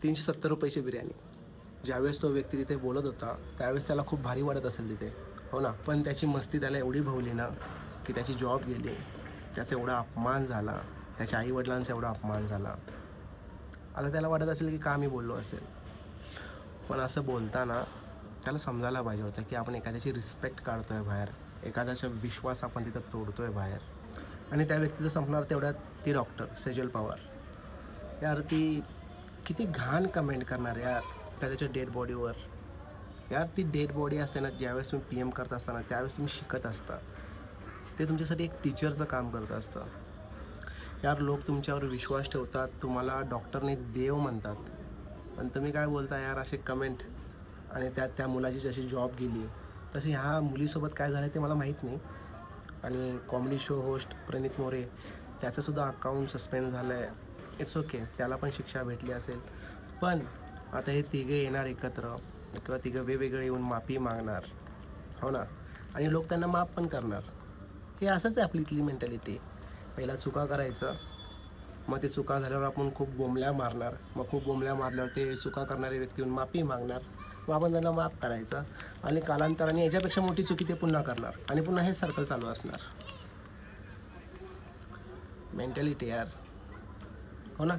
₹370ची बिर्याणी. ज्यावेळेस तो व्यक्ती तिथे बोलत होता, त्यावेळेस त्याला खूप भारी वाटत असेल तिथे, हो ना? पण त्याची मस्ती त्याला एवढी भवली ना, की त्याची जॉब गेली, त्याचा एवढा अपमान झाला, त्याच्या आई-वडिलांचा एवढा अपमान झाला. आता त्याला वाटत असेल की का मी बोललो असेल. पण असं बोलताना त्याला समजायला पाहिजे होतं की आपण एखाद्याची रिस्पेक्ट काढतोय बाहेर, एखाद्याचा विश्वास आपण तिथं तोडतोय बाहेर. आणि त्या व्यक्तीचं संपणार तेवढ्यात ती डॉक्टर सेजल पवार. यार ती किती घाण कमेंट करणार यार एखाद्याच्या डेड बॉडीवर. यार ती डेड बॉडी असते ना, ज्यावेळेस तुम्ही पी-एम करत असताना त्यावेळेस तुम्ही शिकत असता. ते तुमच्यासाठी एक टीचरचं काम करत असतं. यार लोक तुमच्यावर विश्वास ठेवतात, तुम्हाला डॉक्टरने देव म्हणतात. पण तुम्ही काय बोलता यार असे कमेंट. आणि त्यात त्या मुलाची जशी जॉब गेली, तशी ह्या मुलीसोबत काय झालं ते मला माहीत नाही. आणि कॉमेडी शो होस्ट प्रणित मोरे, त्याचंसुद्धा अकाउंट सस्पेंड झालं आहे. इट्स ओके, त्याला पण शिक्षा भेटली असेल. पण आता हे तिघे येणार एकत्र किंवा तिघं वेगवेगळे येऊन माफी मागणार, हो ना? आणि लोक त्यांना माफ पण करणार. हे असंच आहे आपली इथली मेंटॅलिटी. पहिला चुका करायचं, मग ते चुका झाल्यावर आपण खूप बोंबल्या मारणार. मग खूप बोंबल्या मारल्यावर ते चुका करणारे व्यक्ती येऊन माफी मागणार. मग आपण त्यांना माफ करायचं आणि कालांतराने याच्यापेक्षा मोठी चुकी ते पुन्हा करणार आणि पुन्हा हेच सर्कल चालू असणार. मेंटॅलिटी यार, हो ना?